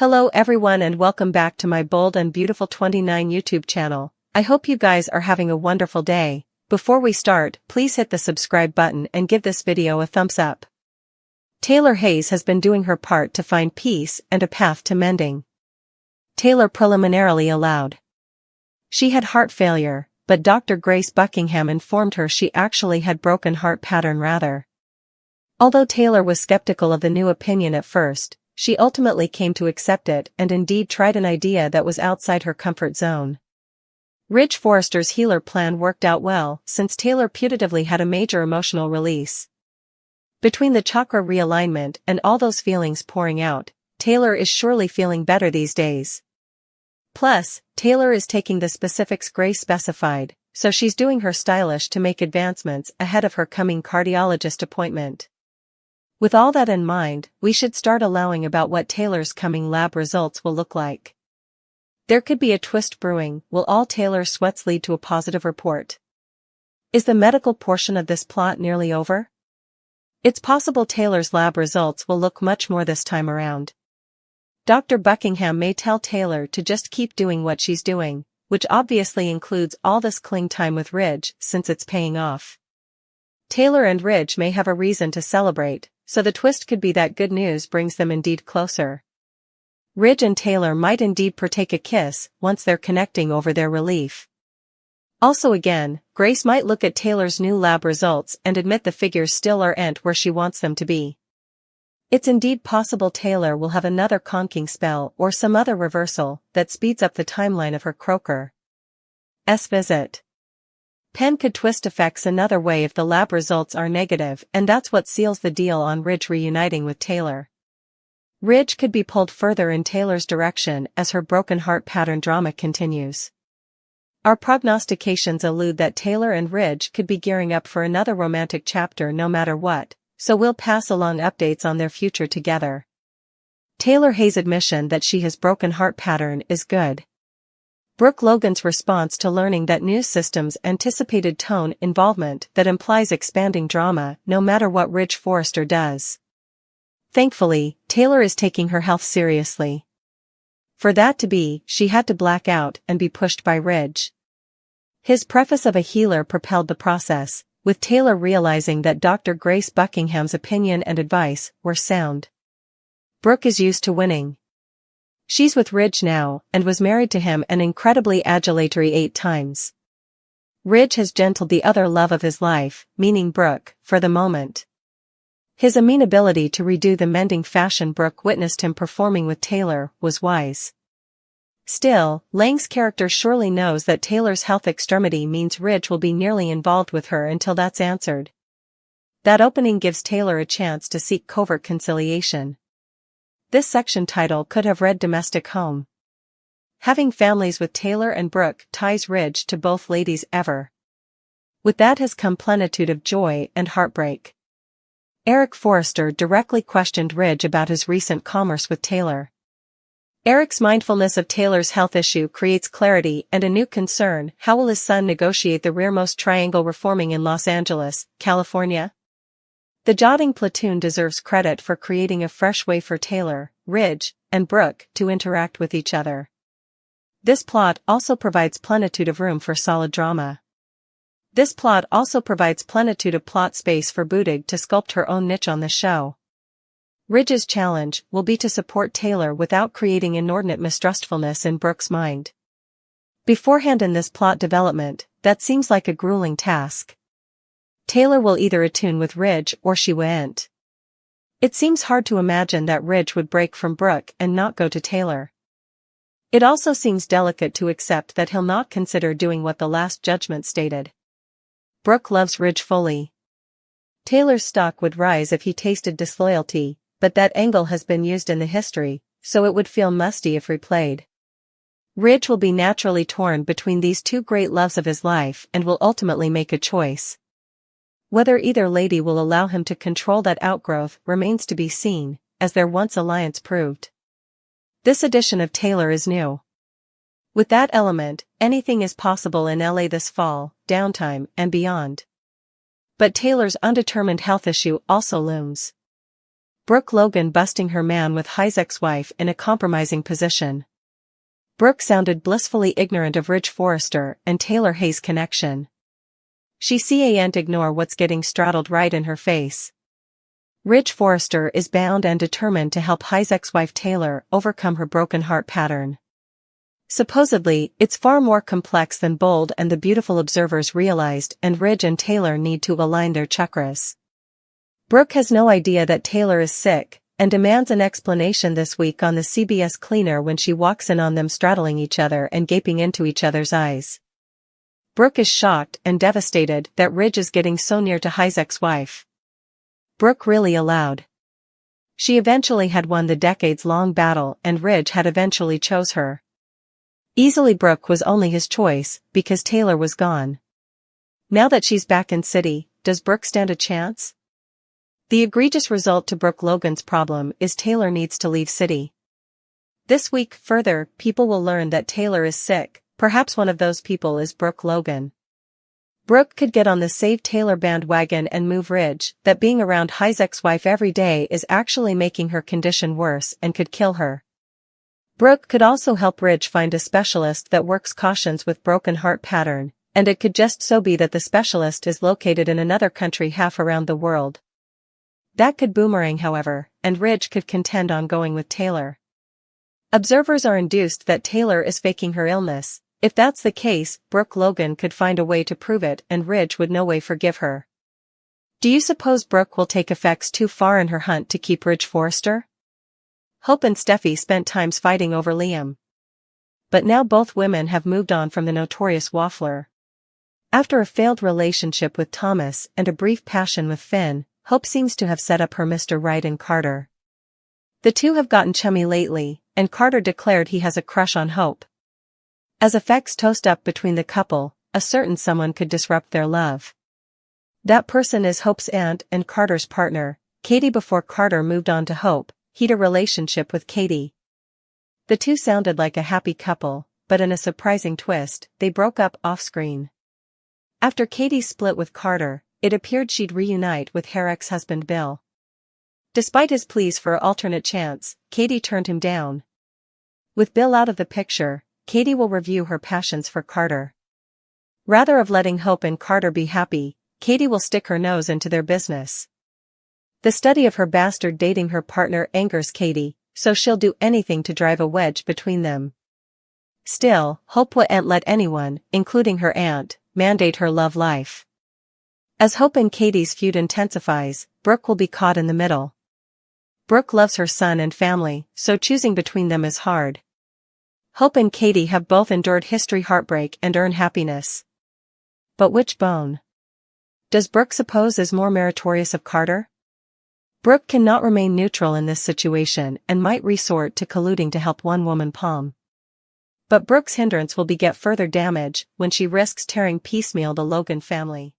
Hello everyone and welcome back to my Bold and Beautiful 29 YouTube channel. I hope you guys are having a wonderful day. Before we start, please hit the subscribe button and give this video a thumbs up. Taylor Hayes has been doing her part to find peace and a path to mending. Taylor preliminarily allowed. She had heart failure, but Dr. Grace Buckingham informed her she actually had broken heart pattern rather. Although Taylor was skeptical of the new opinion at first, she ultimately came to accept it and indeed tried an idea that was outside her comfort zone. Ridge Forrester's healer plan worked out well since Taylor putatively had a major emotional release. Between the chakra realignment and all those feelings pouring out, Taylor is surely feeling better these days. Plus, Taylor is taking the specifics Grace specified, so she's doing her stylish to make advancements ahead of her coming cardiologist appointment. With all that in mind, we should start allowing about what Taylor's coming lab results will look like. There could be a twist brewing. Will all Taylor's sweats lead to a positive report? Is the medical portion of this plot nearly over? It's possible Taylor's lab results will look much more this time around. Dr. Buckingham may tell Taylor to just keep doing what she's doing, which obviously includes all this cling time with Ridge since it's paying off. Taylor and Ridge may have a reason to celebrate, so the twist could be that good news brings them indeed closer. Ridge and Taylor might indeed partake a kiss once they're connecting over their relief. Also again, Grace might look at Taylor's new lab results and admit the figures still aren't where she wants them to be. It's indeed possible Taylor will have another conking spell or some other reversal that speeds up the timeline of her Croker's visit. Pen could twist effects another way if the lab results are negative, and that's what seals the deal on Ridge reuniting with Taylor. Ridge could be pulled further in Taylor's direction as her broken heart pattern drama continues. Our prognostications allude that Taylor and Ridge could be gearing up for another romantic chapter no matter what, so we'll pass along updates on their future together. Taylor Hayes' admission that she has broken heart pattern is good. Brooke Logan's response to learning that news systems anticipated tone involvement that implies expanding drama no matter what Ridge Forrester does. Thankfully, Taylor is taking her health seriously. For that to be, she had to black out and be pushed by Ridge. His preface of a healer propelled the process, with Taylor realizing that Dr. Grace Buckingham's opinion and advice were sound. Brooke is used to winning. She's with Ridge now, and was married to him an incredibly adulatory 8 times. Ridge has gentled the other love of his life, meaning Brooke, for the moment. His amenability to redo the mending fashion Brooke witnessed him performing with Taylor was wise. Still, Lang's character surely knows that Taylor's health extremity means Ridge will be nearly involved with her until that's answered. That opening gives Taylor a chance to seek covert conciliation. This section title could have read Domestic Home. Having families with Taylor and Brooke ties Ridge to both ladies ever. With that has come plenitude of joy and heartbreak. Eric Forrester directly questioned Ridge about his recent commerce with Taylor. Eric's mindfulness of Taylor's health issue creates clarity and a new concern: how will his son negotiate the rearmost triangle reforming in Los Angeles, California? The Jotting platoon deserves credit for creating a fresh way for Taylor, Ridge, and Brooke to interact with each other. This plot also provides plenitude of room for solid drama. This plot also provides plenitude of plot space for Budig to sculpt her own niche on the show. Ridge's challenge will be to support Taylor without creating inordinate mistrustfulness in Brooke's mind. Beforehand in this plot development, that seems like a grueling task. Taylor will either attune with Ridge or she won't. It seems hard to imagine that Ridge would break from Brooke and not go to Taylor. It also seems delicate to accept that he'll not consider doing what the Last Judgment stated. Brooke loves Ridge fully. Taylor's stock would rise if he tasted disloyalty, but that angle has been used in the history, so it would feel musty if replayed. Ridge will be naturally torn between these two great loves of his life and will ultimately make a choice. Whether either lady will allow him to control that outgrowth remains to be seen, as their once alliance proved. This edition of Taylor is new. With that element, anything is possible in LA this fall, downtime, and beyond. But Taylor's undetermined health issue also looms. Brooke Logan busting her man with High's ex-wife in a compromising position. Brooke sounded blissfully ignorant of Ridge Forrester and Taylor Hayes' connection. She can't ignore what's getting straddled right in her face. Ridge Forrester is bound and determined to help High's ex-wife Taylor overcome her broken heart pattern. Supposedly, it's far more complex than Bold and the Beautiful observers realized, and Ridge and Taylor need to align their chakras. Brooke has no idea that Taylor is sick, and demands an explanation this week on the CBS cleaner when she walks in on them straddling each other and gaping into each other's eyes. Brooke is shocked and devastated that Ridge is getting so near to High's ex-wife. Brooke really allowed. She eventually had won the decades-long battle and Ridge had eventually chose her. Easily Brooke was only his choice, because Taylor was gone. Now that she's back in city, does Brooke stand a chance? The egregious result to Brooke Logan's problem is Taylor needs to leave city. This week, further, people will learn that Taylor is sick. Perhaps one of those people is Brooke Logan. Brooke could get on the Save Taylor bandwagon and move Ridge, that being around High's ex-wife every day is actually making her condition worse and could kill her. Brooke could also help Ridge find a specialist that works cautions with broken heart pattern, and it could just so be that the specialist is located in another country half around the world. That could boomerang however, and Ridge could contend on going with Taylor. Observers are induced that Taylor is faking her illness. If that's the case, Brooke Logan could find a way to prove it and Ridge would no way forgive her. Do you suppose Brooke will take effects too far in her hunt to keep Ridge Forrester? Hope and Steffi spent times fighting over Liam. But now both women have moved on from the notorious waffler. After a failed relationship with Thomas and a brief passion with Finn, Hope seems to have set up her Mr. Right in Carter. The two have gotten chummy lately, and Carter declared he has a crush on Hope. As effects toast up between the couple, a certain someone could disrupt their love. That person is Hope's aunt and Carter's partner, Katie. Before Carter moved on to Hope, he'd a relationship with Katie. The two sounded like a happy couple, but in a surprising twist, they broke up off-screen. After Katie split with Carter, it appeared she'd reunite with her ex-husband Bill. Despite his pleas for an alternate chance, Katie turned him down. With Bill out of the picture, Katie will review her passions for Carter. Rather of letting Hope and Carter be happy, Katie will stick her nose into their business. The study of her bastard dating her partner angers Katie, so she'll do anything to drive a wedge between them. Still, Hope won't let anyone, including her aunt, mandate her love life. As Hope and Katie's feud intensifies, Brooke will be caught in the middle. Brooke loves her son and family, so choosing between them is hard. Hope and Katie have both endured history heartbreak and earn happiness. But which bone does Brooke suppose is more meritorious of Carter? Brooke cannot remain neutral in this situation and might resort to colluding to help one woman palm. But Brooke's hindrance will beget further damage when she risks tearing piecemeal the Logan family.